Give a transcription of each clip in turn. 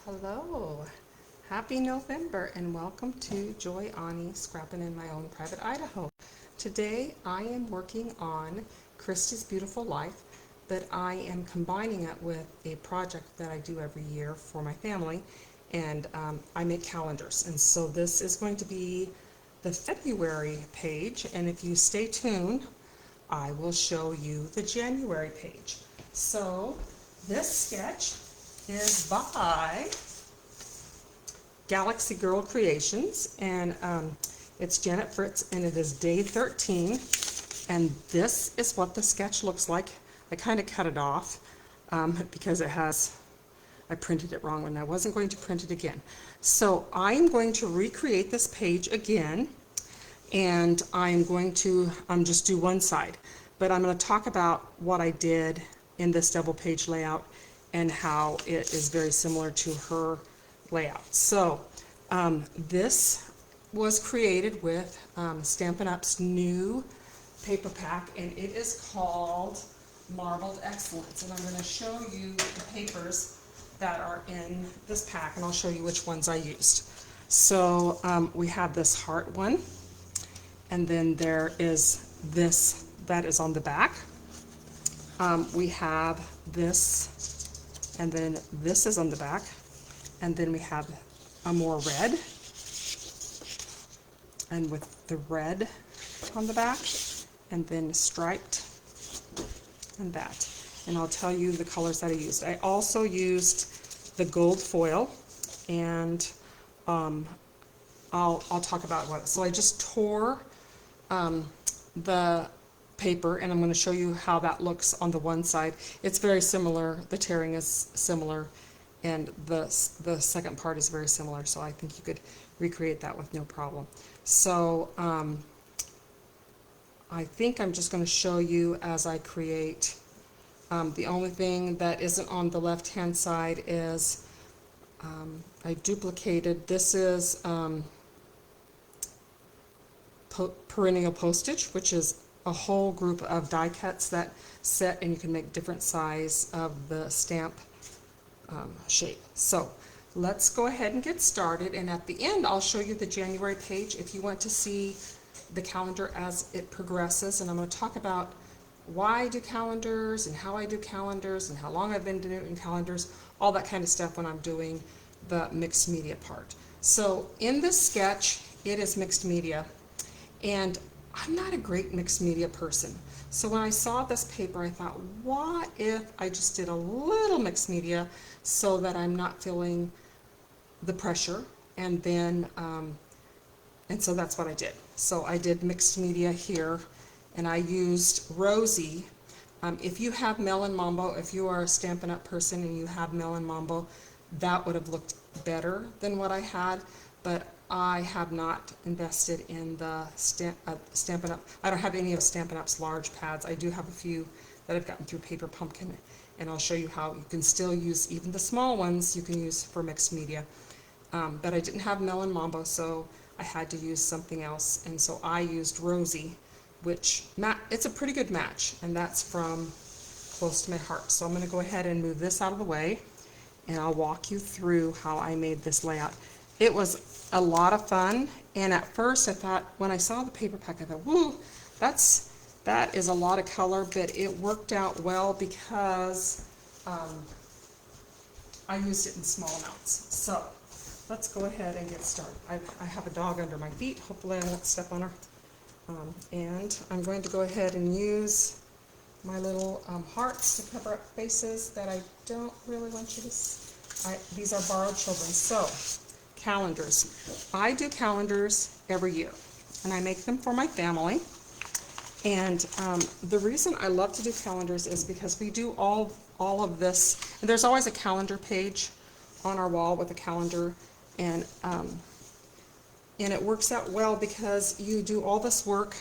Hello, happy November and welcome to Joy Ani Scrappin' in My Own Private Idaho. Today I am working on Christy's Beautiful Life, but I am combining it with a project that I do every year for my family, and I make calendars. And so this is going to be the February page, and if you stay tuned, I will show you the January page. So this sketch is by Galaxy Girl Creations, and it's Janet Fritz, and it is day 13, and this is what the sketch looks like. I kind of cut it off because I printed it wrong and I wasn't going to print it again. So I'm going to recreate this page again, and I'm going to just do one side, but I'm going to talk about what I did in this double page layout and how it is very similar to her layout. So this was created with Stampin' Up's new paper pack, and it is called Marbled Excellence. And I'm going to show you the papers that are in this pack, and I'll show you which ones I used. So we have this heart one, and then there is this that is on the back. We have this, and then this is on the back, and then we have a more red, and with the red on the back, and then striped, and that. And I'll tell you the colors that I used. I also used the gold foil, and I'll talk about what. So I just tore the paper, and I'm going to show you how that looks on the one side. It's very similar. The tearing is similar, and the second part is very similar, so I think you could recreate that with no problem. So I think I'm just going to show you as I create. The only thing that isn't on the left hand side is I duplicated, this is perrenial postage, which is a whole group of die cuts that set, and you can make different size of the stamp shape. So let's go ahead and get started, and at the end I'll show you the January page if you want to see the calendar as it progresses. And I'm going to talk about why I do calendars and how I do calendars and how long I've been doing calendars, all that kind of stuff when I'm doing the mixed media part. So in this sketch, it is mixed media, and I'm not a great mixed media person. So when I saw this paper, I thought, what if I just did a little mixed media so that I'm not feeling the pressure? And then, and so that's what I did. So I did mixed media here, and I used Rosy. If you have Melon Mambo, if you are a Stampin' Up person and you have Melon Mambo, that would have looked better than what I had, but I have not invested in the Stampin' Up. I don't have any of Stampin' Up's large pads. I do have a few that I've gotten through Paper Pumpkin, and I'll show you how you can still use even the small ones you can use for mixed media. But I didn't have Melon Mambo, so I had to use something else, and so I used Rosy, which it's a pretty good match, and that's from Close to My Heart. So I'm going to go ahead and move this out of the way, and I'll walk you through how I made this layout. It was a lot of fun, and at first I thought, when I saw the paper pack, I thought, woo, that is a lot of color, but it worked out well because I used it in small amounts. So let's go ahead and get started. I have a dog under my feet. Hopefully I won't step on her. And I'm going to go ahead and use my little hearts to cover up faces that I don't really want you to see. These are borrowed children. So calendars. I do calendars every year, and I make them for my family. And the reason I love to do calendars is because we do all of this, and there's always a calendar page on our wall with a calendar, and it works out well because you do all this work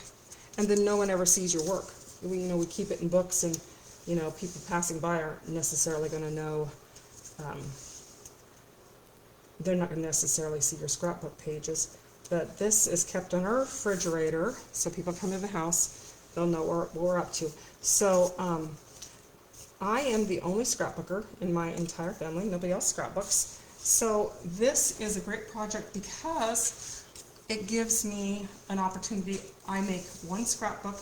and then no one ever sees your work. We keep it in books, and people passing by aren't necessarily going to know. They're not going to necessarily see your scrapbook pages, but this is kept on our refrigerator, so people come in the house, they'll know what we're up to. So I am the only scrapbooker in my entire family. Nobody else scrapbooks. So this is a great project because it gives me an opportunity. I make one scrapbook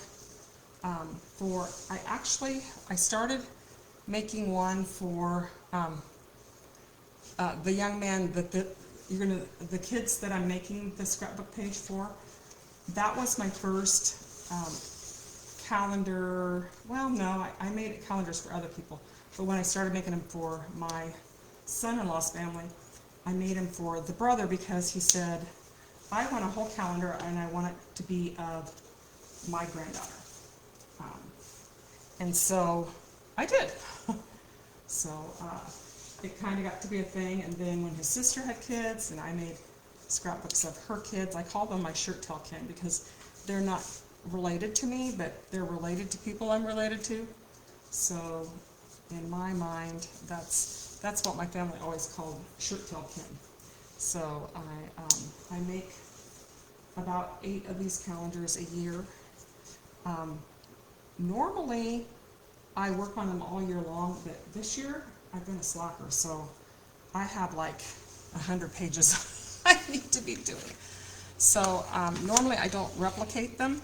I started making one for the young man the kids that I'm making the scrapbook page for. That was my first calendar. Well, no, I made calendars for other people, but when I started making them for my son-in-law's family, I made them for the brother because he said, I want a whole calendar and I want it to be of my granddaughter. And so I did. So it kind of got to be a thing, and then when his sister had kids and I made scrapbooks of her kids, I call them my shirt tail kin because they're not related to me, but they're related to people I'm related to. So in my mind, that's what my family always called shirt tail kin. So I make about 8 of these calendars a year. Normally I work on them all year long, but this year I've been a slacker, so I have like 100 pages I need to be doing. So normally I don't replicate them,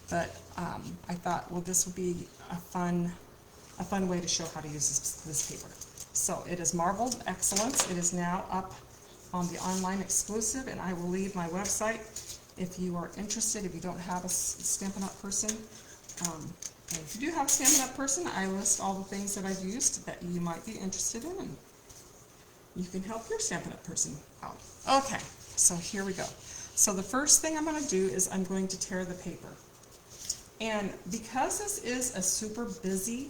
but I thought, well, this would be a fun way to show how to use this paper. So it is Marbled Excellence. It is now up on the online exclusive, and I will leave my website if you are interested, if you don't have a Stampin' Up person. And if you do have a Stampin' Up person, I list all the things that I've used that you might be interested in, and you can help your Stampin' Up person out. Okay, so here we go. So the first thing I'm going to do is I'm going to tear the paper. And because this is a super busy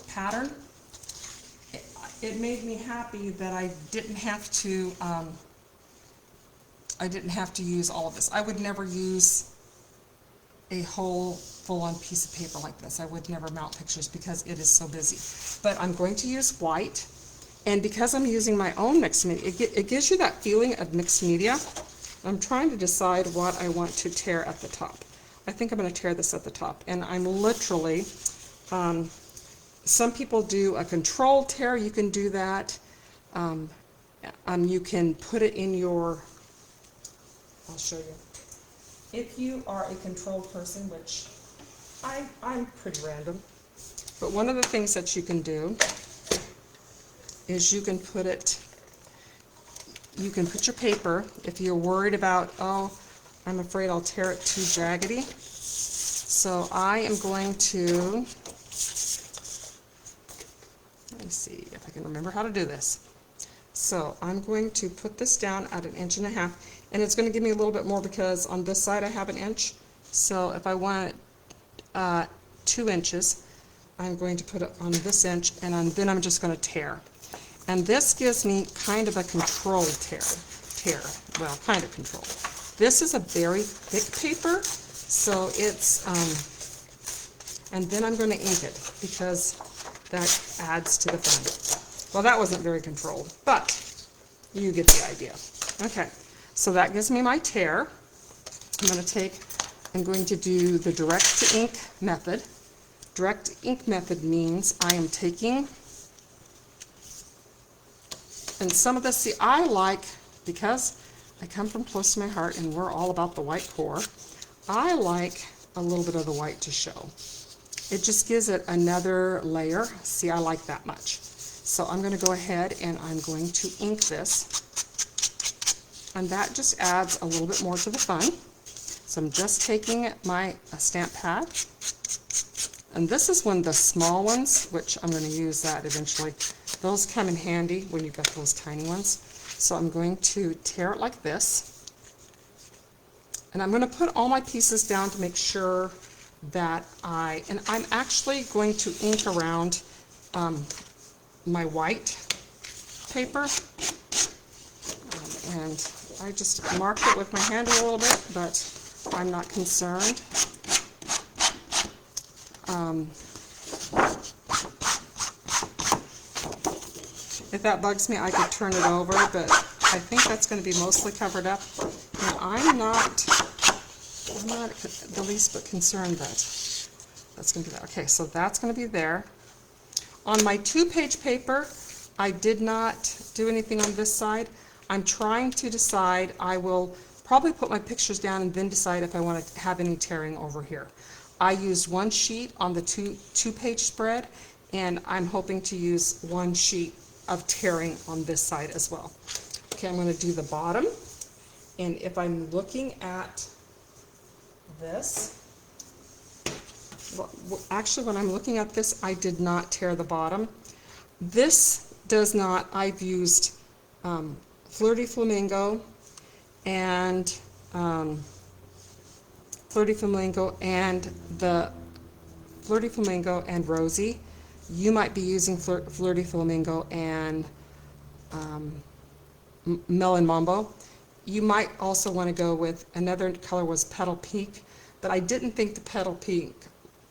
pattern, it made me happy that I didn't have to use all of this. I would never use a whole full-on piece of paper like this. I would never mount pictures because it is so busy. But I'm going to use white, and because I'm using my own mixed media, it gives you that feeling of mixed media. I'm trying to decide what I want to tear at the top. I think I'm going to tear this at the top, and I'm literally, some people do a controlled tear. You can do that. You can put it in your, I'll show you. If you are a controlled person, which I'm pretty random, but one of the things that you can do is you can put your paper, if you're worried about, oh, I'm afraid I'll tear it too jaggedy. So I am going to, let me see if I can remember how to do this. So I'm going to put this down at 1.5 inches, and it's going to give me a little bit more because on this side I have 1 inch. So if I want 2 inches, I'm going to put it on this inch, and then I'm just going to tear. And this gives me kind of a controlled tear. Well, kind of controlled. This is a very thick paper, so it's, and then I'm going to ink it because that adds to the fun. Well, that wasn't very controlled, but you get the idea. Okay, so that gives me my tear. I'm going to do the direct to ink method. Direct ink method means I am taking, and some of this, see, I like, because I come from close to my heart and we're all about the white core, I like a little bit of the white to show. It just gives it another layer. See, I like that much. So I'm going to go ahead and I'm going to ink this, and that just adds a little bit more to the fun. So I'm just taking my stamp pad, and this is one of the small ones, which I'm going to use that eventually. Those come in handy when you've got those tiny ones. So I'm going to tear it like this, and I'm going to put all my pieces down to make sure that and I'm actually going to ink around my white paper, and I just marked it with my hand a little bit, but I'm not concerned. If that bugs me, I could turn it over, but I think that's going to be mostly covered up, and I'm not the least bit concerned that that's going to be there. Okay, so that's going to be there. On my 2-page paper, I did not do anything on this side. I'm trying to decide. I will probably put my pictures down and then decide if I want to have any tearing over here. I used one sheet on the two-page spread, and I'm hoping to use one sheet of tearing on this side as well. Okay, I'm going to do the bottom, and if I'm looking at this, well, actually when I'm looking at this, I did not tear the bottom. This does not. I've used Flirty Flamingo and Flirty Flamingo and Rosy. You might be using Flirty Flamingo and Melon Mambo. You might also want to go with, another color was Petal Pink, but I didn't think the Petal Pink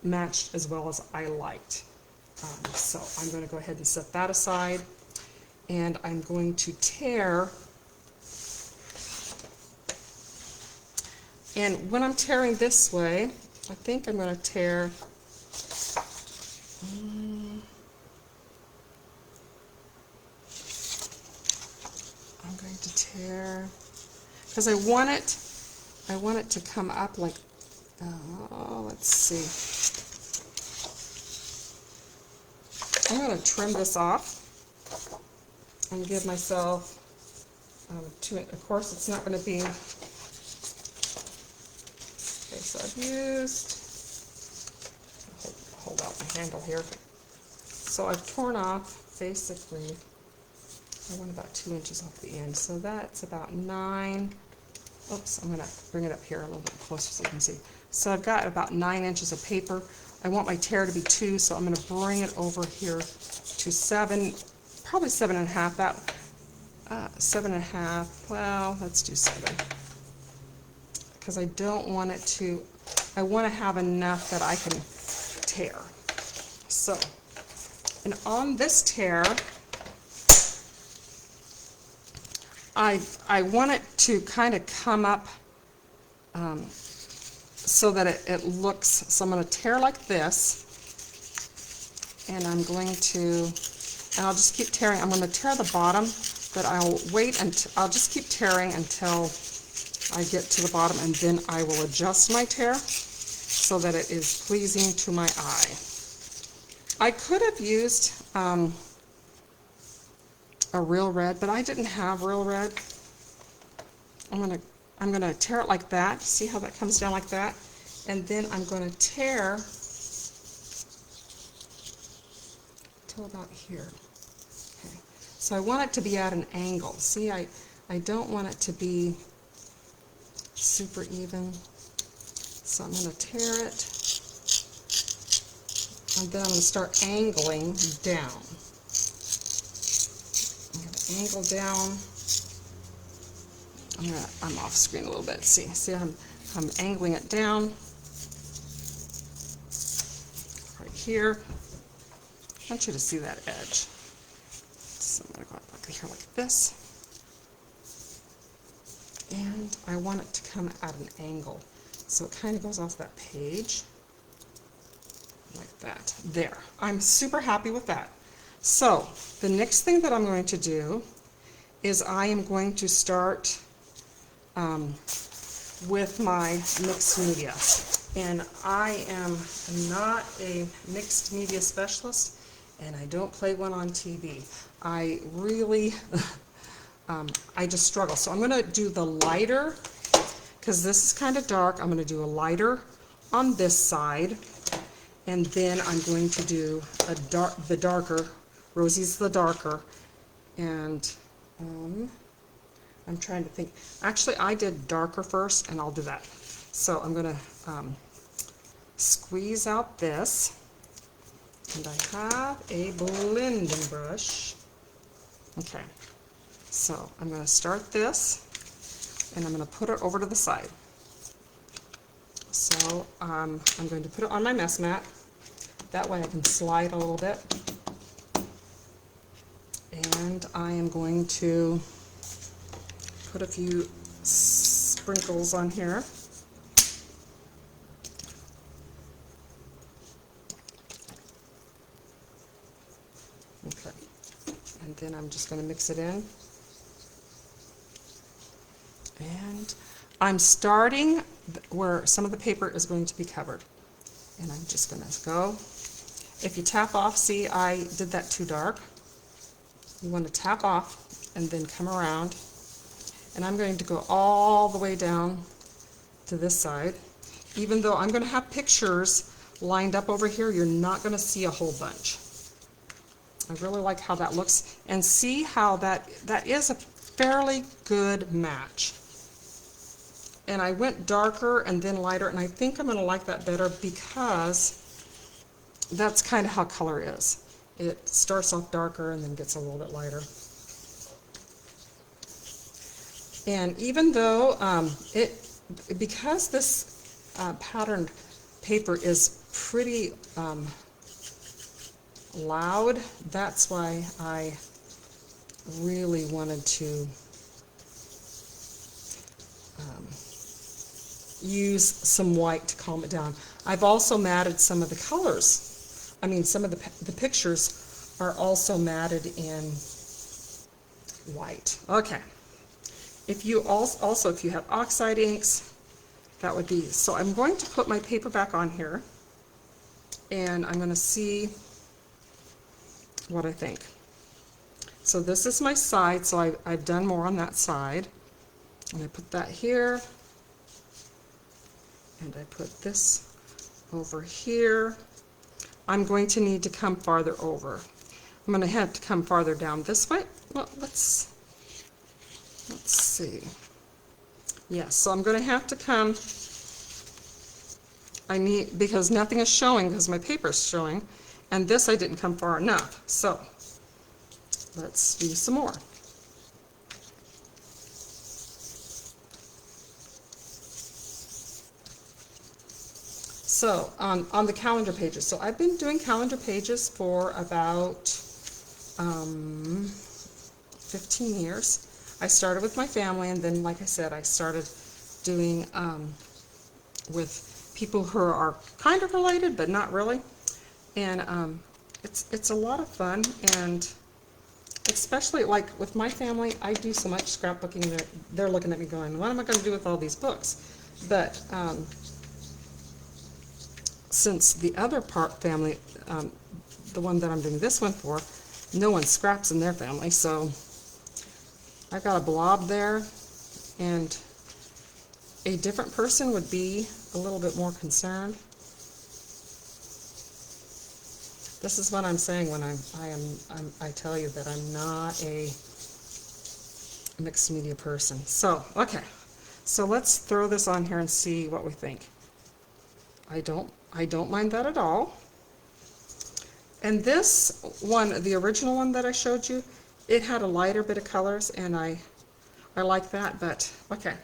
matched as well as I liked. So I'm going to go ahead and set that aside, and I'm going to tear. And when I'm tearing this way, I think I'm going to tear, I'm going to tear, because I want it to come up like, let's see. I'm going to trim this off and give myself of course it's not going to be, okay, so I've used, hold out my handle here. So I've torn off basically, I want about 2 inches off the end, so that's about 9. Oops, I'm going to bring it up here a little bit closer so you can see. So I've got about 9 inches of paper. I want my tear to be 2, so I'm going to bring it over here to 7, probably 7.5. That 7.5. Well, let's do 7, because I don't want it to. I want to have enough that I can tear. So, and on this tear, I want it to kind of come up so that it looks, so I'm going to tear like this, and I'm going to, and I'll just keep tearing. I'm going to tear the bottom, but I'll wait and I'll just keep tearing until I get to the bottom, and then I will adjust my tear so that it is pleasing to my eye. I could have used a real red, but I didn't have real red. I'm gonna tear it like that. See how that comes down like that? And then I'm going to tear till about here. Okay. So I want it to be at an angle. See, I don't want it to be super even. So I'm going to tear it, and then I'm going to start angling down. I'm going to angle down. I'm off screen a little bit. See, I'm angling it down right here. I want you to see that edge. So I'm going to go up here like this, and I want it to come at an angle, so it kind of goes off that page like that. There. I'm super happy with that. So the next thing that I'm going to do is I am going to start with my mixed media. And I am not a mixed media specialist, and I don't play one on TV. I really, I just struggle. So I'm going to do the lighter, because this is kind of dark. I'm going to do a lighter on this side, and then I'm going to do the darker. Rosy's the darker, and I'm trying to think. Actually, I did darker first, and I'll do that. So I'm going to squeeze out this, and I have a blending brush. Okay, so I'm going to start this, and I'm going to put it over to the side. So I'm going to put it on my mess mat. That way I can slide a little bit. And I am going to put a few sprinkles on here. Okay, and then I'm just going to mix it in. And I'm starting where some of the paper is going to be covered. And I'm just going to go. If you tap off, see, I did that too dark. You want to tap off and then come around. And I'm going to go all the way down to this side. Even though I'm going to have pictures lined up over here, you're not going to see a whole bunch. I really like how that looks. And see how that is a fairly good match. And I went darker and then lighter, and I think I'm going to like that better because that's kind of how color is. It starts off darker and then gets a little bit lighter. And even though because this patterned paper is pretty loud, that's why I really wanted to use some white to calm it down. I've also matted some of the colors. I mean, some of the pictures are also matted in white. Okay. If you also if you have oxide inks, that would be, so I'm going to put my paper back on here and I'm going to see what I think. So this is my side, so I've done more on that side. And I put that here. And I put this over here. I'm going to need to come farther over. I'm going to have to come farther down this way. Well, let's see. Yes, so I'm going to have to come, because nothing is showing because my paper is showing, and this I didn't come far enough. So let's do some more. So on the calendar pages, so I've been doing calendar pages for about 15 years. I started with my family, and then, like I said, I started doing with people who are kind of related but not really, and it's a lot of fun. And especially like with my family, I do so much scrapbooking, and they're looking at me going, what am I going to do with all these books? But since the other family, the one that I'm doing this one for, no one scraps in their family, so I've got a blob there, and a different person would be a little bit more concerned. This is what I'm saying when I tell you that I'm not a mixed media person. So, okay, so let's throw this on here and see what we think. I don't mind that at all. And this one, the original one that I showed you, it had a lighter bit of colors, and I like that, but okay.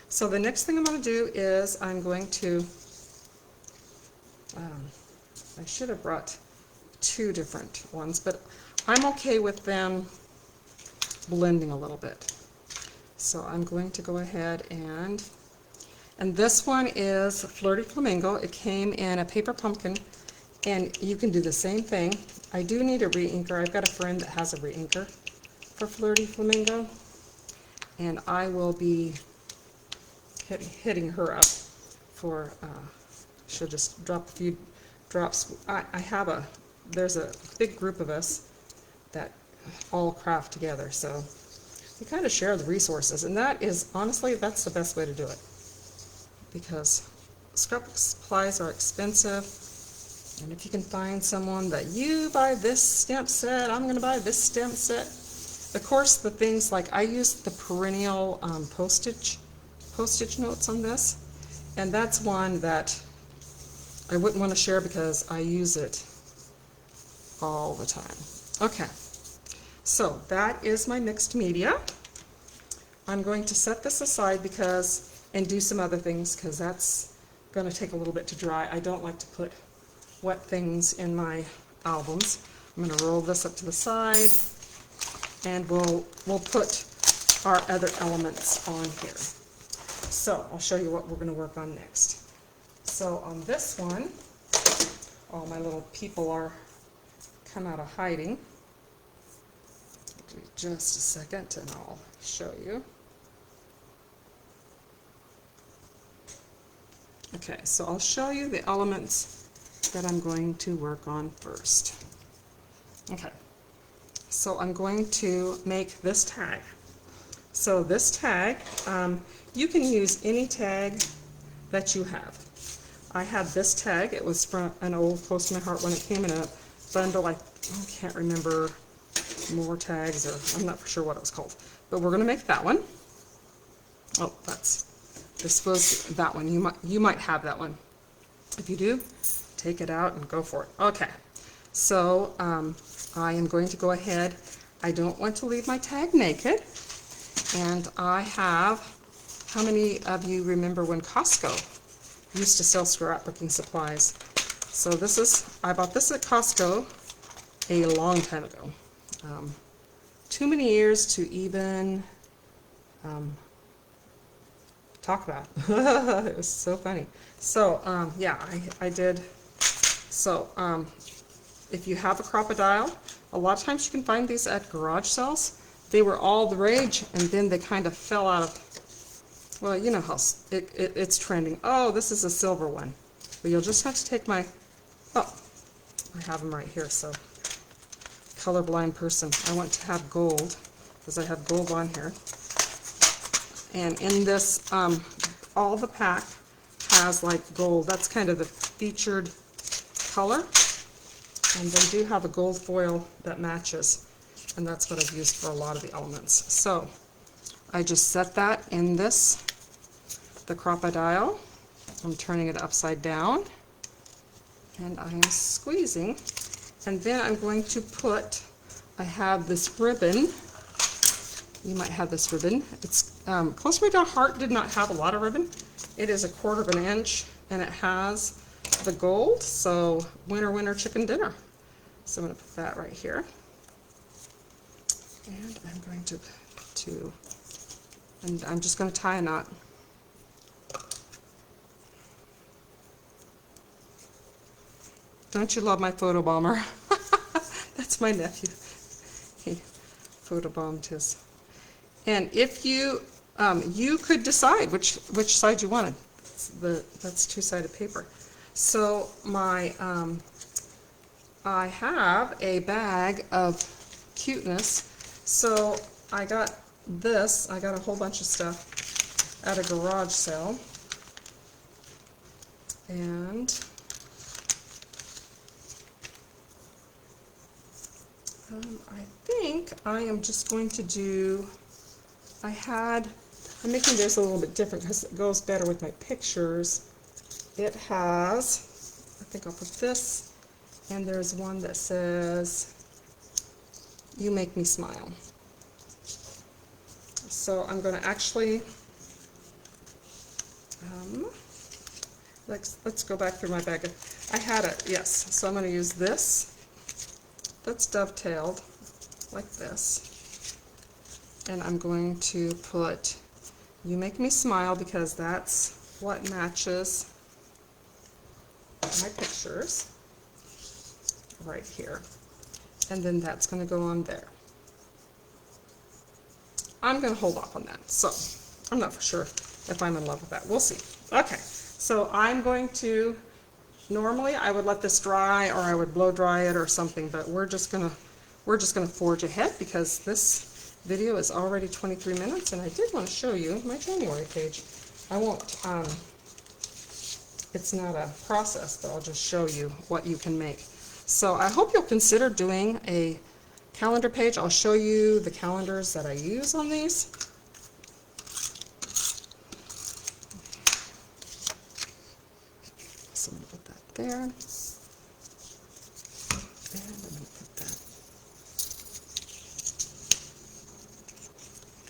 So the next thing I'm going to do is I'm going to, I should have brought two different ones, but I'm okay with them blending a little bit. So I'm going to go ahead and this one is Flirty Flamingo. It came in a paper pumpkin, and you can do the same thing. I do need a re-inker. I've got a friend that has a re-inker for Flirty Flamingo, and I will be hitting her up for, she'll just drop a few drops. There's a big group of us that all craft together, so we kind of share the resources, and that is, honestly, that's the best way to do it, because scrapbook supplies are expensive, and if you can find someone that you buy this stamp set, I'm going to buy this stamp set. Of course, the things like I use the perrenial postage notes on this, and that's one that I wouldn't want to share because I use it all the time. Okay, so that is my mixed media. I'm going to set this aside and do some other things, because that's going to take a little bit to dry. I don't like to put wet things in my albums. I'm going to roll this up to the side, and we'll put our other elements on here. So I'll show you what we're going to work on next. So on this one, all my little people are come out of hiding. just a second and I'll show you. Okay, so I'll show you the elements that I'm going to work on first. Okay, so I'm going to make this tag. So this tag, you can use any tag that you have. I had this tag. It was from an old Close to My Heart when it came in a bundle. I can't remember more tags, or I'm not for sure what it was called. But we're going to make that one. Oh, this was that one. You might have that one. If you do, take it out and go for it. Okay, so I am going to go ahead. I don't want to leave my tag naked. And I have, how many of you remember when Costco used to sell scrapbooking supplies? So I bought this at Costco a long time ago. Too many years to even talk about. It was so funny. So yeah, I did. So if you have a crocodile, a lot of times you can find these at garage sales. They were all the rage, and then they kind of fell out of, well, you know how it's trending. Oh, this is a silver one. But you'll just have to take my, oh, I have them right here, so colorblind person. I want to have gold, because I have gold on here. And in this, all the pack has like gold. That's kind of the featured color. And they do have a gold foil that matches. And that's what I've used for a lot of the elements. So I just set that in the crocodile. I'm turning it upside down. And I am squeezing. And then I'm going to put, I have this ribbon. You might have this ribbon. It's Close to My Heart did not have a lot of ribbon. It is 1/4 of an inch, and it has the gold. So winner, winner, chicken dinner. So I'm going to put that right here. And I'm going to and I'm just going to tie a knot. Don't you love my photo bomber? That's my nephew. He photobombed his. And if you you could decide which side you wanted. That's two-sided paper. So my I have a bag of cuteness. So I got this. I got a whole bunch of stuff at a garage sale. And I think I am just going to do, I'm making this a little bit different because it goes better with my pictures. It has, I think I'll put this, and there's one that says, "You make me smile." So I'm going to actually, let's go back through my bag. I had it, yes, so I'm going to use this. That's dovetailed like this. And I'm going to put "You Make Me Smile" because that's what matches my pictures right here. And then that's going to go on there. I'm going to hold off on that. So I'm not for sure if I'm in love with that. We'll see. Okay, so I'm going to, normally I would let this dry or I would blow dry it or something, but we're just gonna forge ahead because this video is already 23 minutes and I did want to show you my January page. I won't, it's not a process, but I'll just show you what you can make. So I hope you'll consider doing a calendar page. I'll show you the calendars that I use on these. So I'm going to put that there. And I'm going to put that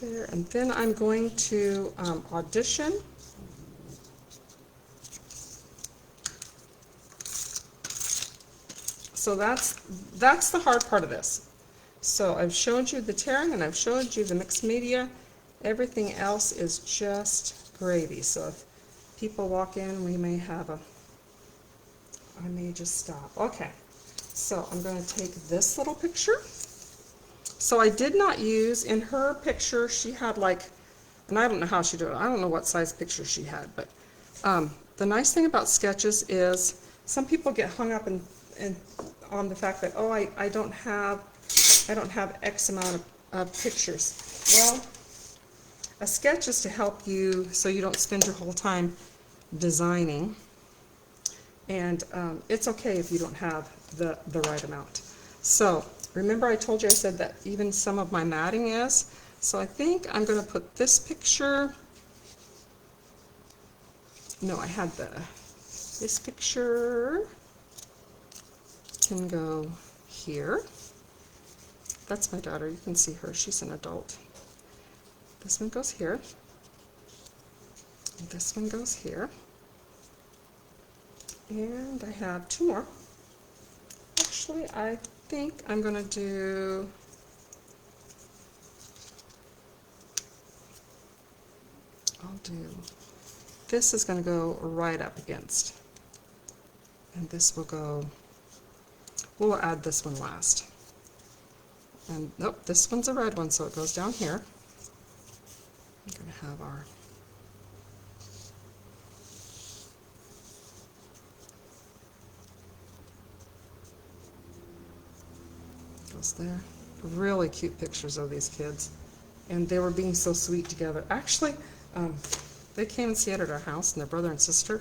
there. And then I'm going to audition. So that's the hard part of this. So I've showed you the tearing and I've showed you the mixed media. Everything else is just gravy. So if people walk in, we may have a, I may just stop. Okay, so I'm going to take this little picture So I did not use, in her picture, she had like, and I don't know how she did it. I don't know what size picture she had, but the nice thing about sketches is some people get hung up in on the fact that, oh, I don't have X amount of pictures. Well, a sketch is to help you so you don't spend your whole time designing, and it's okay if you don't have the right amount. So remember I told you, I said that even some of my matting is, so I think I'm going to put this picture, no, I had this picture can go here. That's my daughter, you can see her, she's an adult. This one goes here, and this one goes here, and I have two more. Actually, I think I'm going to do, this is going to go right up against, and this will go, we'll add this one last. And nope, this one's a red one, so it goes down here. I'm going to have our goes there. Really cute pictures of these kids, and they were being so sweet together. Actually, they came and stayed at our house, and their brother and sister,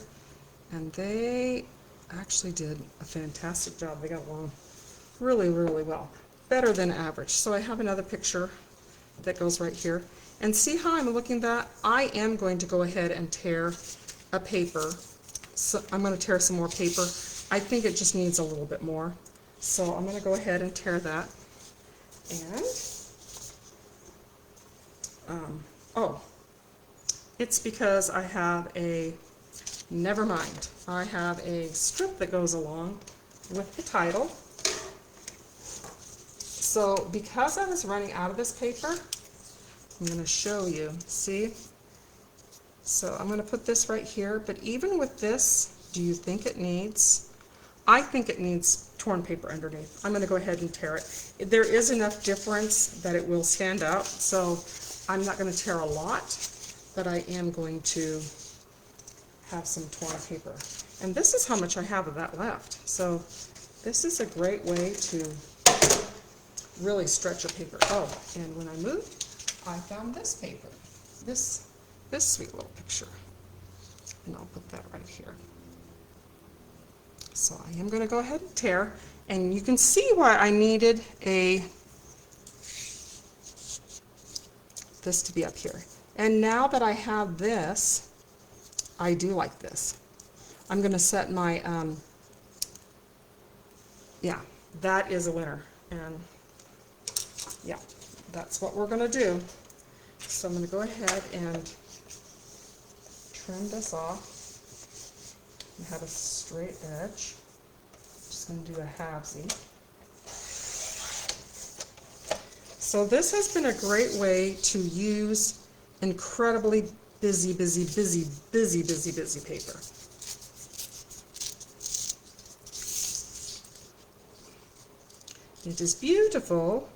and they actually did a fantastic job. They got along really, really well, better than average. So I have another picture that goes right here, and see how I'm looking at that? I am going to go ahead and tear a paper. So I'm going to tear some more paper. I think it just needs a little bit more. So I'm going to go ahead and tear that. And, oh, it's because I have never mind, I have a strip that goes along with the title. So because I was running out of this paper, I'm going to show you, see? So I'm going to put this right here, but even with this, do you think it needs, I think it needs torn paper underneath. I'm going to go ahead and tear it. There is enough difference that it will stand out, so I'm not going to tear a lot, but I am going to have some torn paper. And this is how much I have of that left. So this is a great way to really stretch a paper. Oh, and when I moved, I found this paper, this sweet little picture, and I'll put that right here. So I am going to go ahead and tear, and you can see why I needed this to be up here. And now that I have this, I do like this. I'm going to set my, yeah, that is a winner, and yeah, that's what we're going to do. So I'm going to go ahead and trim this off and have a straight edge. Just going to do a halvesy. So this has been a great way to use incredibly busy paper. It is beautiful,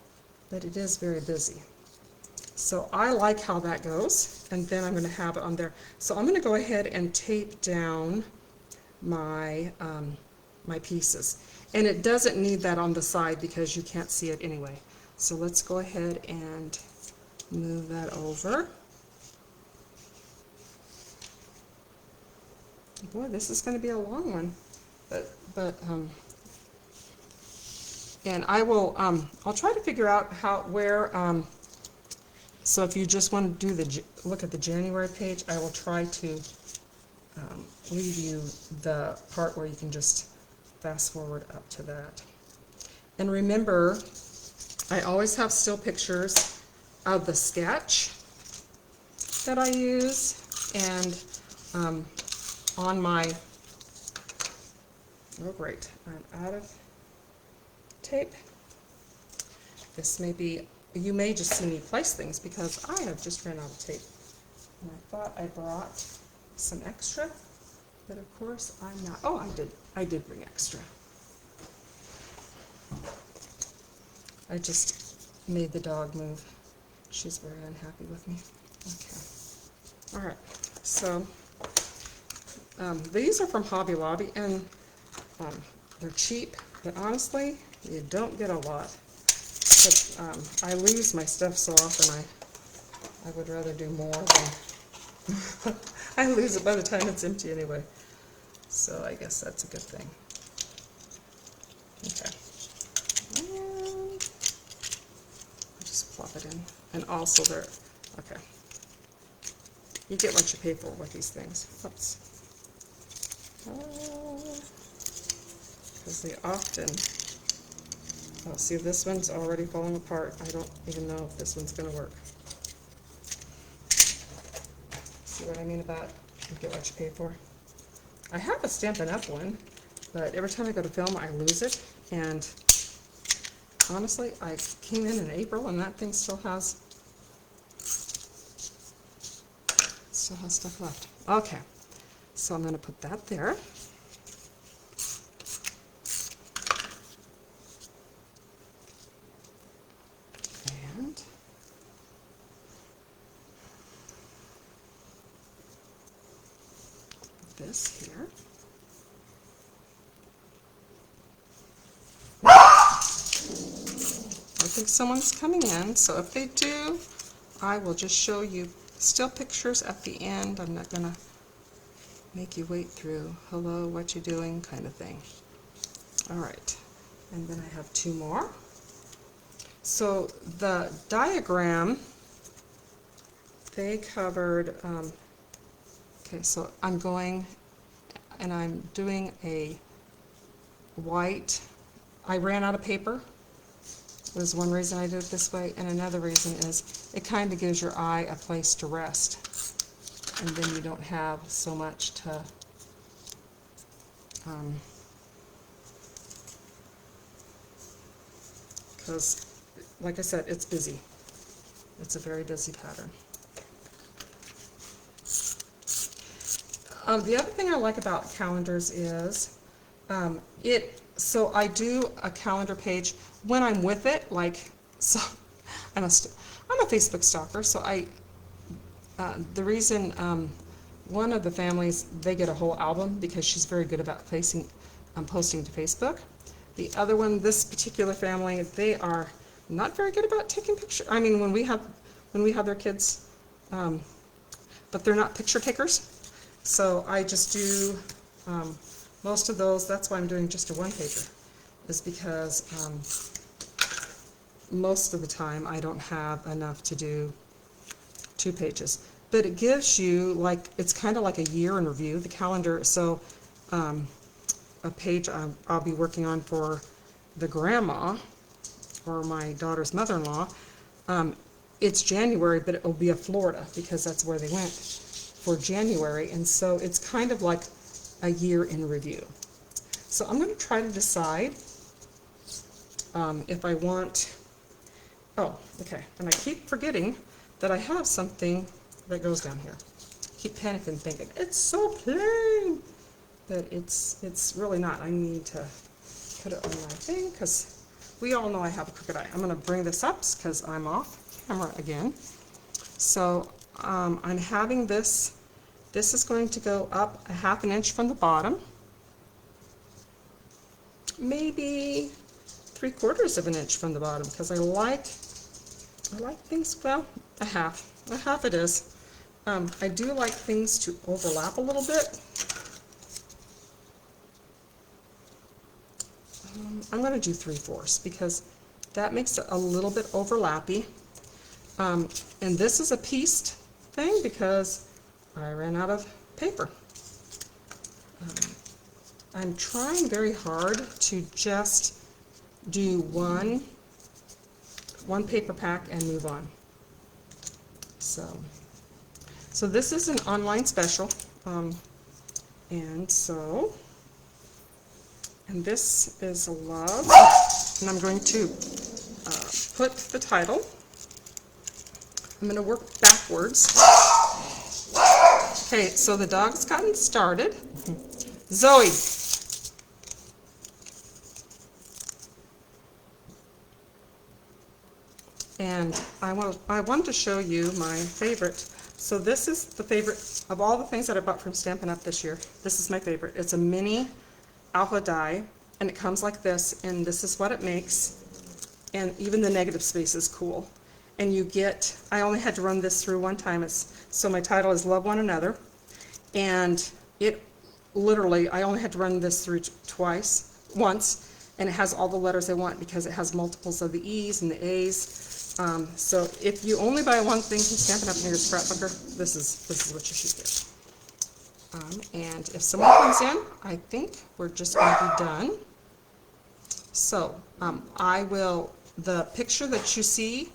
but it is very busy. So I like how that goes, and then I'm going to have it on there. So I'm going to go ahead and tape down my my pieces, and it doesn't need that on the side because you can't see it anyway. So let's go ahead and move that over. Boy, this is going to be a long one, but and I will I'll try to figure out where. So if you just want to do look at the January page, I will try to leave you the part where you can just fast forward up to that. And remember, I always have still pictures of the sketch that I use, and on my, oh great, I'm out of tape. This may be, you may just see me place things because I have just ran out of tape. And I thought I brought some extra, but of course I'm not. Oh, I did bring extra. I just made the dog move. She's very unhappy with me. Okay. Alright, so these are from Hobby Lobby, and they're cheap, but honestly, you don't get a lot. But, I lose my stuff so often, I would rather do more than... I lose it by the time it's empty anyway. So I guess that's a good thing. Okay. And I'll just plop it in. And also they're, okay. You get what you pay for with these things. Oops. Because they often, oh, see, this one's already falling apart. I don't even know if this one's going to work. See what I mean about you get what you pay for? I have a Stampin' Up one, but every time I go to film, I lose it. And honestly, I came in April, and that thing still has stuff left. Okay, so I'm going to put that there. And this here. I think someone's coming in, so if they do, I will just show you still pictures at the end. I'm not gonna make you wait through hello, what you doing kind of thing. Alright, and then I have two more. So the diagram, they covered, okay, so I'm going and I'm doing a white, I ran out of paper. Was one reason I did it this way, and another reason is it kind of gives your eye a place to rest, and then you don't have so much to because like I said, it's busy. It's a very busy pattern. The other thing I like about calendars is so I do a calendar page when I'm with it, like, so I'm a Facebook stalker, so the reason one of the families, they get a whole album because she's very good about posting to Facebook. The other one, this particular family, they are not very good about taking pictures. I mean, when we have their kids, but they're not picture takers. So I just do most of those. That's why I'm doing just a one pager, is because most of the time I don't have enough to do 2 pages. But it gives you, like, it's kind of like a year in review, the calendar. So a page I'll be working on for the grandma, or my daughter's mother-in-law, it's January, but it will be a Florida because that's where they went for January. And so it's kind of like a year in review. So I'm going to try to decide if I want, oh, okay, and I keep forgetting that I have something that goes down here. Keep panicking thinking, it's so plain, but it's really not. I need to put it on my thing because we all know I have a crooked eye. I'm going to bring this up because I'm off camera again. So I'm having this is going to go up a 1/2 inch from the bottom, maybe 3/4 of an inch from the bottom, because I like things, well, a half it is. I do like things to overlap a little bit. I'm going to do 3/4 because that makes it a little bit overlappy. And this is a pieced thing because I ran out of paper. I'm trying very hard to just do one paper pack and move on. So this is an online special, and this is a love, and I'm going to put the title. I'm going to work backwards. Okay, so the dog's gotten started. Zoe. And I wanted to show you my favorite. So this is the favorite of all the things that I bought from Stampin' Up! This year. This is my favorite. It's a mini alpha die, and it comes like this, and this is what it makes. And even the negative space is cool. And you get, I only had to run this through one time, so my title is Love One Another. And it literally, I only had to run this through once, and it has all the letters I want because it has multiples of the E's and the A's. So if you only buy one thing from Stampin' Up! And you're a scrapbooker, this is what you should get. And if someone comes in, I think we're just going to be done. So the picture that you see,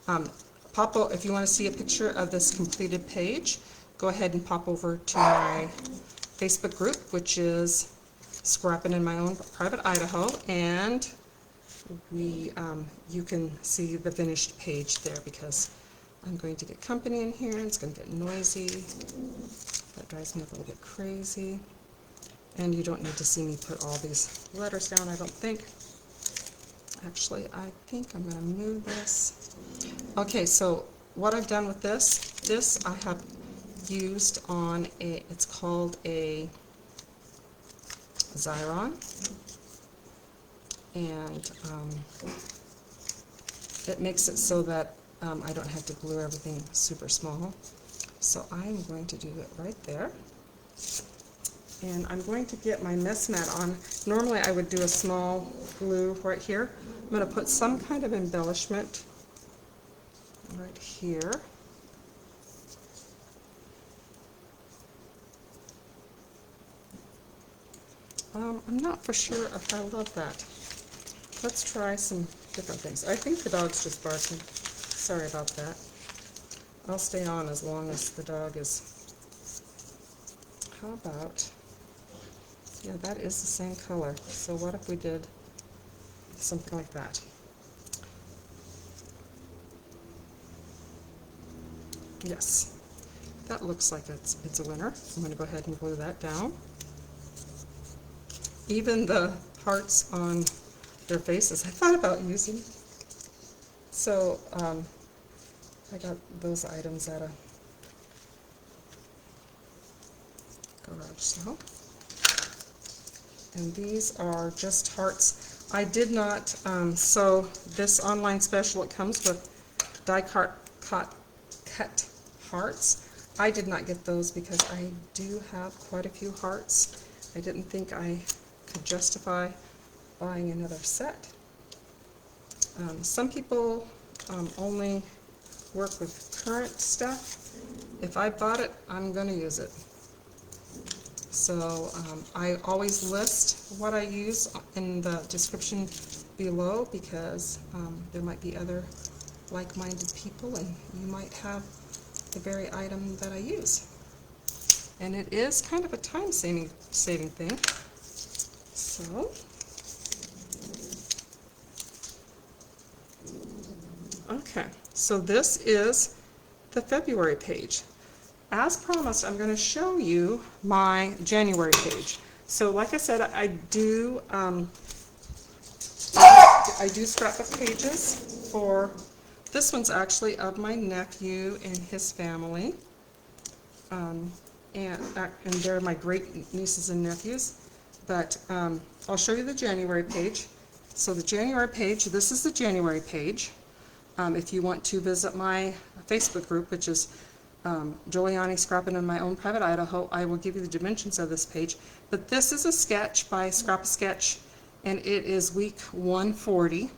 if you want to see a picture of this completed page, go ahead and pop over to my Facebook group, which is Scrappin' in My Own Private Idaho, and you can see the finished page there because I'm going to get company in here and it's going to get noisy. That drives me a little bit crazy. And you don't need to see me put all these letters down, I don't think. Actually, I think I'm going to move this. Okay, so what I've done with this I have used on it's called a Xyron, and it makes it so that I don't have to glue everything super small. So I'm going to do it right there. And I'm going to get my mess mat on. Normally I would do a small glue right here. I'm going to put some kind of embellishment right here. I'm not for sure if I love that. Let's try some different things. I think the dog's just barking. Sorry about that. I'll stay on as long as the dog is. How about, yeah, that is the same color. So what if we did something like that? Yes, that looks like it's a winner. I'm going to go ahead and glue that down. Even the hearts on their faces I thought about using. So I got those items at a garage sale. And these are just hearts. I did not sew this online special. It comes with die-cut hearts. I did not get those because I do have quite a few hearts. I didn't think I could justify buying another set. Some people only work with current stuff. If I bought it, I'm going to use it. So I always list what I use in the description below because there might be other like-minded people and you might have the very item that I use. And it is kind of a time-saving thing. So, okay, so this is the February page. As promised, I'm going to show you my January page. So, like I said, I do scrapbook pages for, this one's actually of my nephew and his family, and they're my great nieces and nephews. But I'll show you the January page. So the January page, this is the January page. If you want to visit my Facebook group, which is Giuliani Scrappin' in My Own Private Idaho, I will give you the dimensions of this page. But this is a sketch by Scrap-A-Sketch, and it is week 140.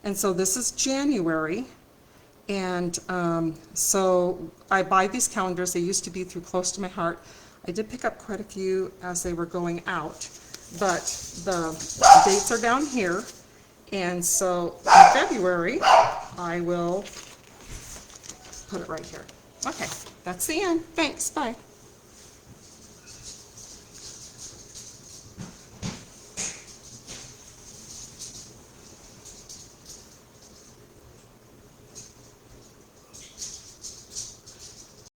And so this is January. And so I buy these calendars. They used to be through Close to My Heart. I did pick up quite a few as they were going out, but the dates are down here, and so in February I will put it right here. Okay, that's the end. Thanks, bye.